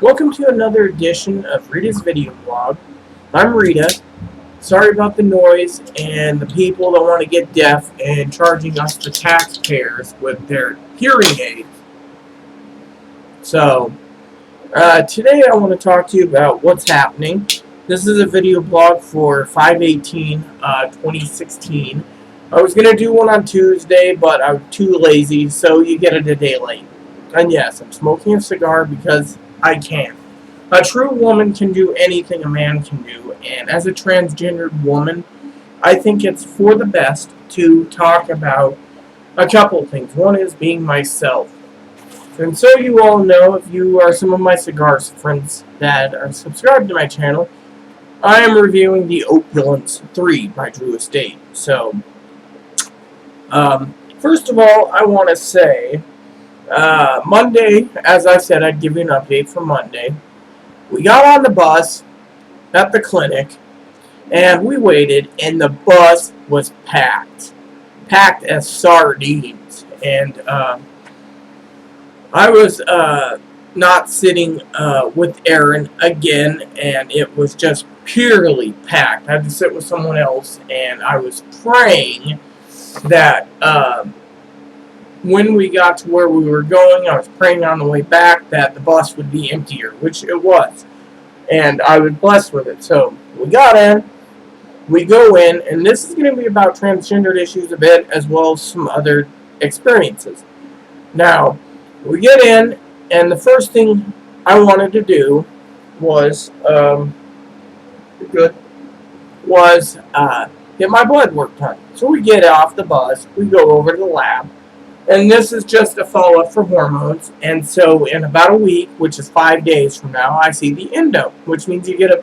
Welcome to another edition of Rita's Video Blog. I'm Rita. Sorry about the noise and the people that want to get deaf and charging us, the taxpayers, with their hearing aids. So, today I want to talk to you about what's happening. This is a video blog for 5/18/2016. I was going to do one on Tuesday, but I was too lazy, so you get it a day late. And yes, I'm smoking a cigar because I can. A true woman can do anything a man can do, and as a transgendered woman, I think it's for the best to talk about a couple things. One is being myself. And so you all know, if you are some of my cigar friends that are subscribed to my channel, I am reviewing the Opulence 3 by Drew Estate. So, first of all, I want to say, Monday, as I said, I'd give you an update for Monday. We got on the bus at the clinic, and we waited, and the bus was packed. Packed as sardines. And, I was, not sitting, with Aaron again, and it was just purely packed. I had to sit with someone else, and I was praying that, when we got to where we were going, I was praying on the way back that the bus would be emptier, which it was. And I was blessed with it. So, we got in, we go in, and this is going to be about transgendered issues a bit, as well as some other experiences. Now, we get in, and the first thing I wanted to do was, get my blood work done. So we get off the bus, we go over to the lab, and this is just a follow-up for hormones. And so in about a week, which is 5 days from now, I see the endo, which means you get an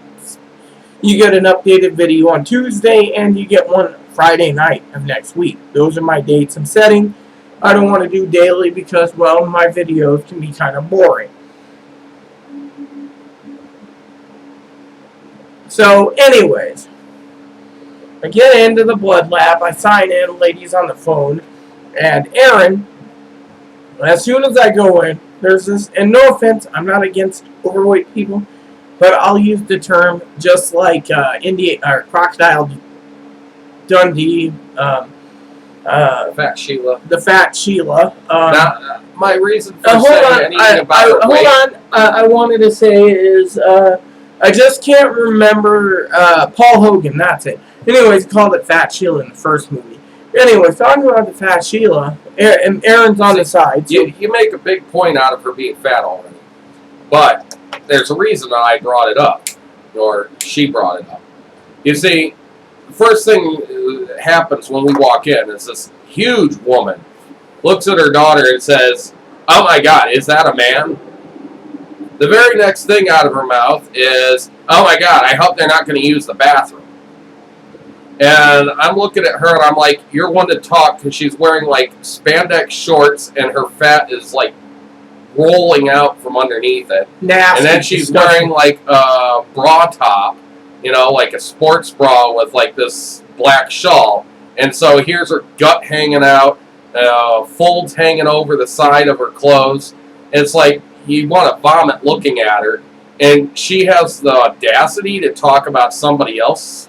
updated video on Tuesday, and you get one Friday night of next week. Those are my dates I'm setting. I don't want to do daily because, well, my videos can be kind of boring. So, anyways, I get into the blood lab, I sign in, lady's on the phone, and Aaron, as soon as I go in, there's this, and no offense, I'm not against overweight people, but I'll use the term just like Crocodile Dundee, Fat Sheila. The Fat Sheila. Now, my reason for hold saying on, anything about her weight. Hold on. I wanted to say is, I just can't remember, Paul Hogan, that's it. Anyways, he called it Fat Sheila in the first movie. Anyways, talking about the Fat Sheila, and Aaron's on the side. So You make a big point out of her being fat already. But there's a reason I brought it up. Or she brought it up. You see, the first thing that happens when we walk in is this huge woman looks at her daughter and says, "Oh my God, is that a man?" The very next thing out of her mouth is, "Oh my God, I hope they're not going to use the bathroom." And I'm looking at her and I'm like, you're one to talk, because she's wearing like spandex shorts and her fat is like rolling out from underneath it. nasty. And then she's wearing like a bra top, like a sports bra with like this black shawl. And so here's her gut hanging out, folds hanging over the side of her clothes. It's like you want to vomit looking at her. And she has the audacity to talk about somebody else,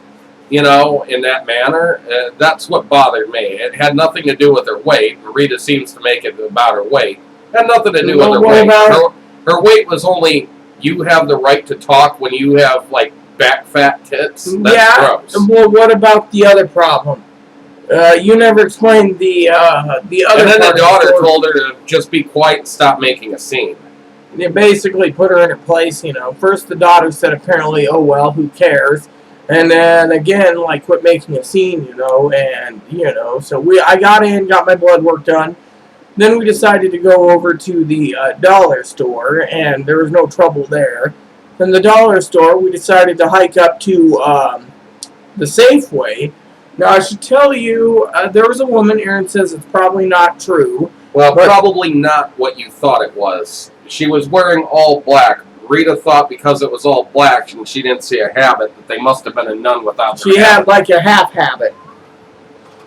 in that manner. That's what bothered me. It had nothing to do with her weight. Rita seems to make it about her weight. It had nothing to do with her weight. Her weight was only, you have the right to talk when you have, like, back fat tits. That's gross. Well, what about the other problem? You never explained the other. And then the daughter told her to just be quiet and stop making a scene. They basically put her in her place, First the daughter said apparently, oh well, who cares? And then again, like, quit making a scene, and, so I got in, got my blood work done. Then we decided to go over to the dollar store, and there was no trouble there. From the dollar store, we decided to hike up to the Safeway. Now, I should tell you, there was a woman, Aaron says it's probably not true. Well, probably not what you thought it was. She was wearing all black. Rita thought because it was all black and she didn't see a habit that they must have been a nun without their She had like a half habit.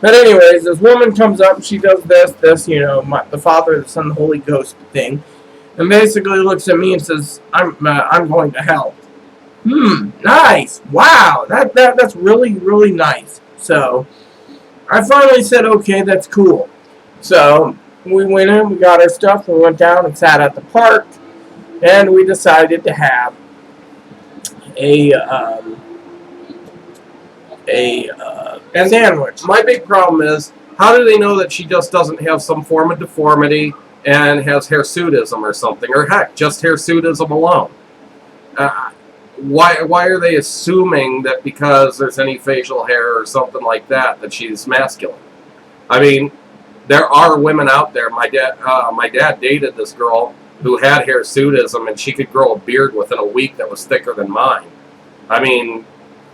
But anyways, this woman comes up and she does this, the Father, the Son, the Holy Ghost thing. and basically looks at me and says, I'm going to help. Nice. Wow, that's really, really nice. So I finally said, okay, that's cool. So we went in, we got our stuff, we went down and sat at the park, and we decided to have a sandwich. My big problem is, how do they know that she just doesn't have some form of deformity and has hirsutism or something? Or heck, just hirsutism alone? Why are they assuming that because there's any facial hair or something like that she's masculine? I mean, there are women out there. My dad dated this girl who had hirsutism, and she could grow a beard within a week that was thicker than mine. I mean,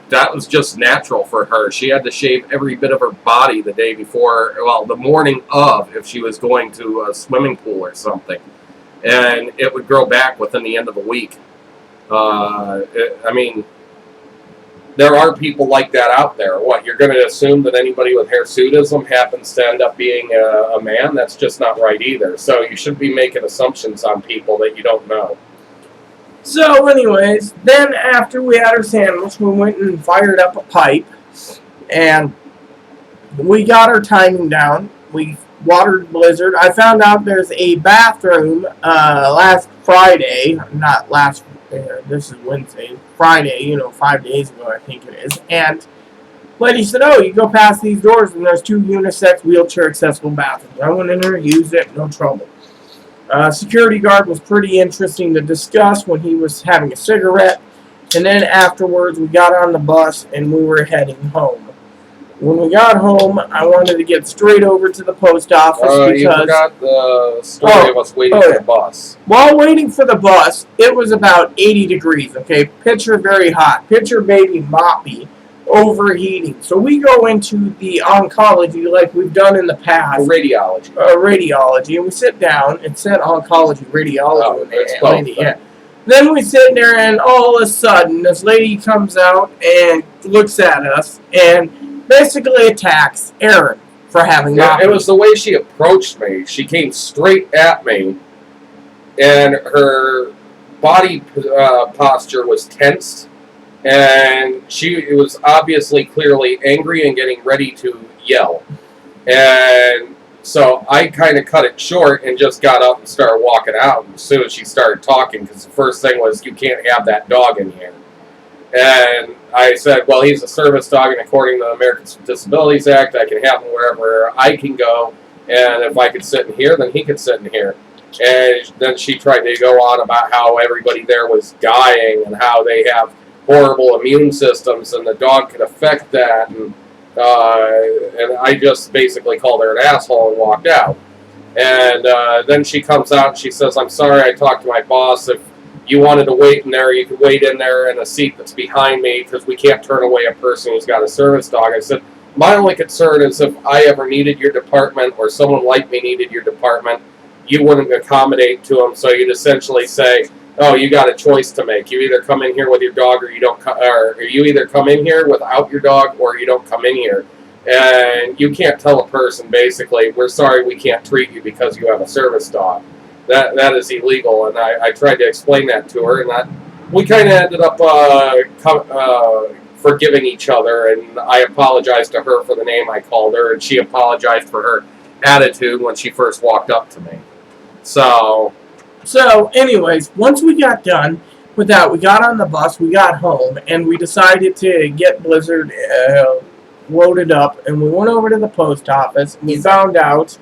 that was just natural for her. She had to shave every bit of her body the day before, well, the morning of, if she was going to a swimming pool or something. And it would grow back within the end of the week. I mean, there are people like that out there. What, you're going to assume that anybody with hirsutism happens to end up being a man? That's just not right either. So you shouldn't be making assumptions on people that you don't know. So anyways, then after we had our sandwich, we went and fired up a pipe, and we got our timing down. We watered Blizzard. I found out there's a bathroom last Friday, not last, this is Wednesday, Friday, 5 days ago I think it is, and lady said, oh, you go past these doors and there's 2 unisex wheelchair accessible bathrooms. I went in there, used it, no trouble. Security guard was pretty interesting to discuss when he was having a cigarette, and then afterwards we got on the bus and we were heading home. When we got home, I wanted to get straight over to the post office because... You forgot the story of us waiting for the bus. While waiting for the bus, it was about 80 degrees, okay? Picture very hot. Picture baby moppy. Overheating. So we go into the oncology like we've done in the past. Radiology. Radiology. And we sit down. It said oncology, radiology. It's both. Yeah. Then we sit there and all of a sudden this lady comes out and looks at us and basically attacks Aaron for having it was the way she approached me. She came straight at me and her body posture was tensed. And she was obviously clearly angry and getting ready to yell. And so I kind of cut it short and just got up and started walking out as soon as she started talking, because the first thing was, you can't have that dog in here. And I said, well, he's a service dog, and according to the Americans with Disabilities Act, I can have him wherever I can go, and if I could sit in here, then he could sit in here. And then she tried to go on about how everybody there was dying and how they have horrible immune systems, and the dog could affect that, and I just basically called her an asshole and walked out. And then she comes out and she says, I'm sorry, I talked to my boss. If you wanted to wait in there, you could wait in there in a seat that's behind me, because we can't turn away a person who's got a service dog. I said, my only concern is if I ever needed your department, or someone like me needed your department, you wouldn't accommodate to them, so you'd essentially say, oh, you got a choice to make. You either come in here with your dog, or you don't. Or you either come in here without your dog, or you don't come in here. And you can't tell a person, basically, we're sorry, we can't treat you because you have a service dog. That is illegal. And I tried to explain that to her, and we kind of ended up forgiving each other. And I apologized to her for the name I called her, and she apologized for her attitude when she first walked up to me. So, anyways, once we got done with that, we got on the bus, we got home, and we decided to get Blizzard loaded up, and we went over to the post office, and we found out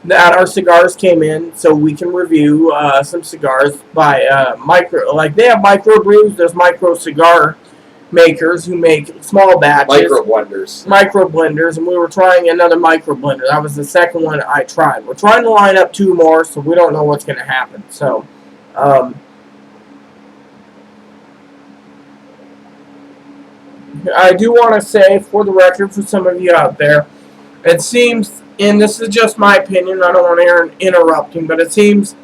that our cigars came in, so we can review some cigars by they have microbrews, there's micro cigar makers who make small batches. Micro blenders, and we were trying another micro blender. That was the second one I tried. We're trying to line up 2 more, so we don't know what's going to happen. So, I do want to say, for the record, for some of you out there, it seems, and this is just my opinion, I don't want Aaron interrupting, but it seems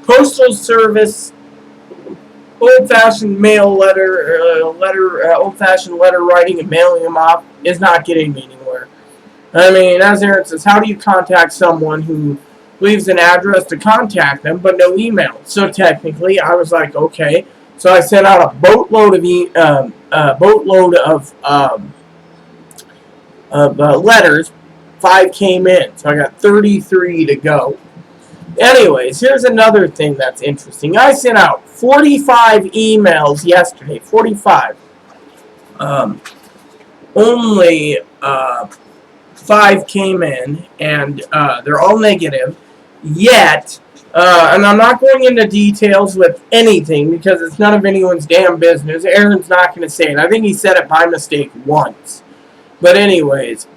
Postal Service old-fashioned mail letter, old-fashioned letter writing and mailing them off is not getting me anywhere. I mean, as Aaron says, how do you contact someone who leaves an address to contact them, but no email. So technically, I was like, okay. So I sent out a boatload of letters. 5 came in, so I got 33 to go. Anyways, here's another thing that's interesting. I sent out 45 emails yesterday. 45. Only 5 came in, and they're all negative. Yet, and I'm not going into details with anything because it's none of anyone's damn business. Aaron's not going to say it. I think he said it by mistake once. But anyways,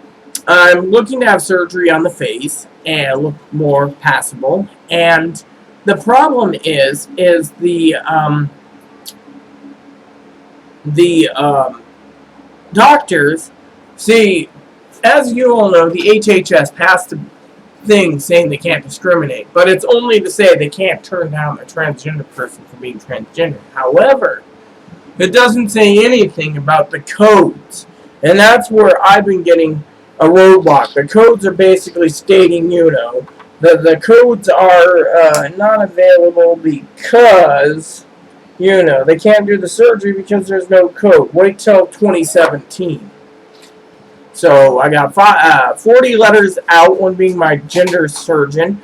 I'm looking to have surgery on the face and look more passable. And the problem is the doctors, see, as you all know, the HHS passed a thing saying they can't discriminate, but it's only to say they can't turn down a transgender person for being transgender. However, it doesn't say anything about the codes, and that's where I've been getting a roadblock. The codes are basically stating, you know, the codes are not available because, you know, they can't do the surgery because there's no code. Wait till 2017. So I got 40 letters out, one being my gender surgeon,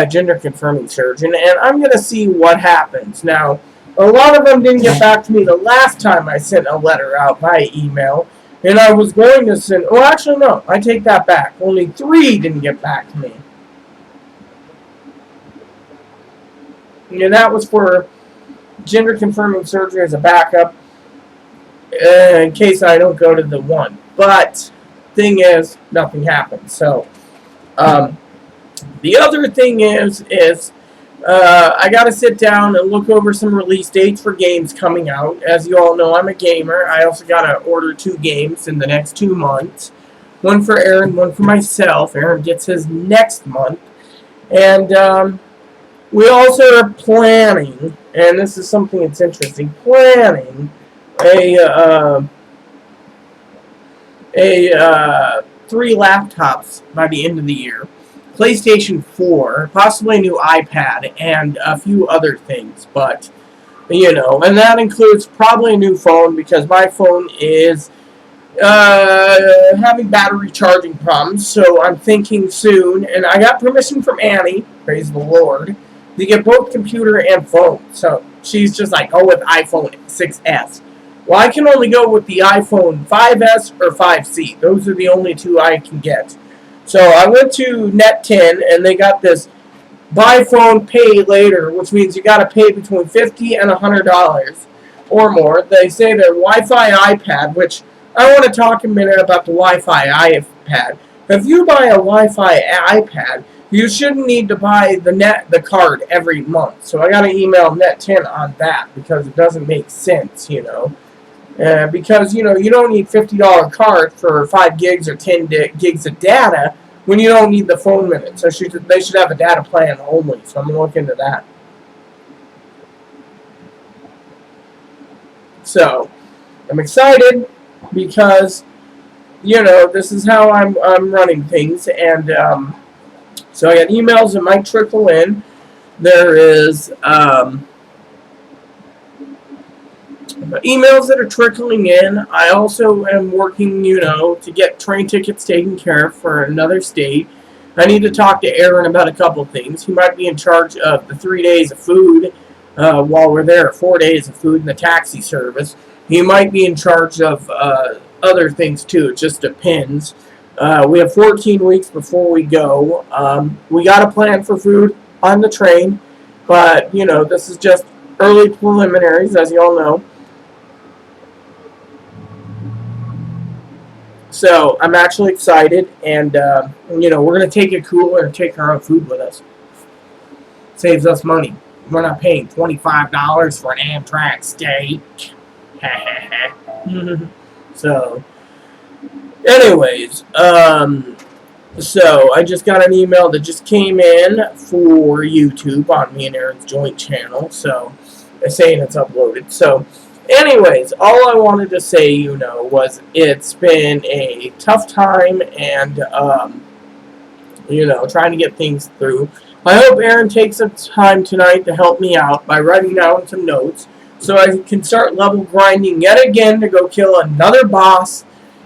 gender confirming surgeon, and I'm going to see what happens. Now, a lot of them didn't get back to me the last time I sent a letter out by email, and I was going to send, well, actually, no, I take that back. Only 3 didn't get back to me. And that was for gender confirming surgery as a backup in case I don't go to the one. But thing is, nothing happened. So the other thing is I got to sit down and look over some release dates for games coming out. As you all know, I'm a gamer. I also got to order 2 games in the next 2 months. One for Aaron, one for myself. Aaron gets his next month. And we also are planning, and this is something that's interesting, planning a 3 laptops by the end of the year. PlayStation 4, possibly a new iPad, and a few other things. But, you know, and that includes probably a new phone because my phone is having battery charging problems. So I'm thinking soon, and I got permission from Annie, praise the Lord, to get both computer and phone. So she's just like, go with iPhone 6S. Well, I can only go with the iPhone 5S or 5C. Those are the only 2 I can get. So I went to Net10, and they got this buy phone, pay later, which means you got to pay between $50 and $100 or more. They say their Wi-Fi iPad, which I want to talk a minute about the Wi-Fi iPad. If you buy a Wi-Fi iPad, you shouldn't need to buy the card every month. So I got to email Net10 on that because it doesn't make sense, you know. Because, you know, you don't need $50 card for 5 gigs or 10 gigs of data when you don't need the phone minutes. So they should have a data plan only. So I'm going to look into that. So I'm excited because, you know, this is how I'm running things. And so I got emails that might trickle in. There is emails that are trickling in. I also am working, you know, to get train tickets taken care of for another state. I need to talk to Aaron about a couple things. He might be in charge of the 3 days of food while we're there, 4 days of food in the taxi service. He might be in charge of other things too. It just depends. We have 14 weeks before we go. We got a plan for food on the train, but, you know, this is just early preliminaries, as you all know. So I'm actually excited, and you know, we're gonna take a cooler and take our own food with us. Saves us money. We're not paying $25 for an Amtrak steak. So, anyways, so I just got an email that just came in for YouTube on me and Aaron's joint channel. So they're saying it's uploaded. So. Anyways, all I wanted to say, you know, was it's been a tough time and, you know, trying to get things through. I hope Aaron takes some time tonight to help me out by writing down some notes so I can start level grinding yet again to go kill another boss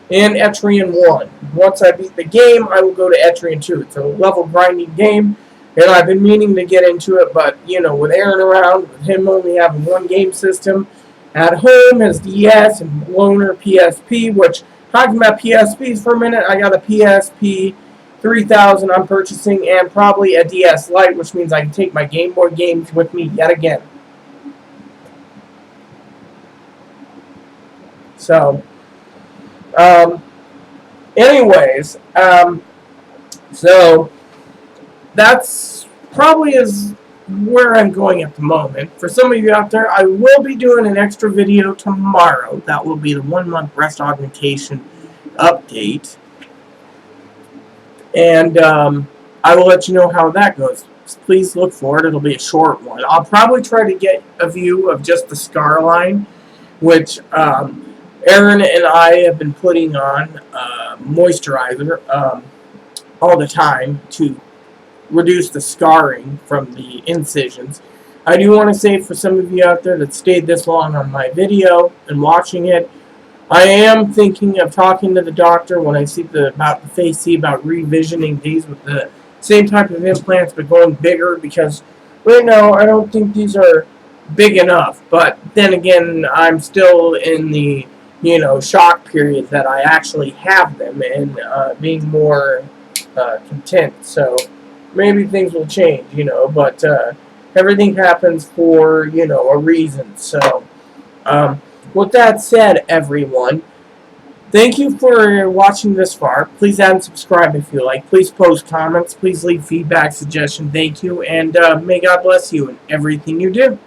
in Etrian 1. Once I beat the game, I will go to Etrian 2. It's a level grinding game, and I've been meaning to get into it, but, you know, with Aaron around, with him only having one game system at home, his DS, and loaner PSP, which, talking about PSPs for a minute, I got a PSP 3000 I'm purchasing, and probably a DS Lite, which means I can take my Game Boy games with me yet again. So, anyways, so that's probably is where I'm going at the moment. For some of you out there, I will be doing an extra video tomorrow. That will be the 1-month breast augmentation update. And I will let you know how that goes. Please look for it. It'll be a short one. I'll probably try to get a view of just the scar line, which Aaron and I have been putting on moisturizer all the time to reduce the scarring from the incisions. I do want to say, for some of you out there that stayed this long on my video and watching it, I am thinking of talking to the doctor when I see about revisioning these with the same type of implants but going bigger, because right now I don't think these are big enough. But then again, I'm still in the shock period that I actually have them and being more content. So maybe things will change, but everything happens for a reason. So with that said, everyone, thank you for watching this far. Please add and subscribe if you like. Please post comments. Please leave feedback, suggestion. Thank you, and may God bless you in everything you do.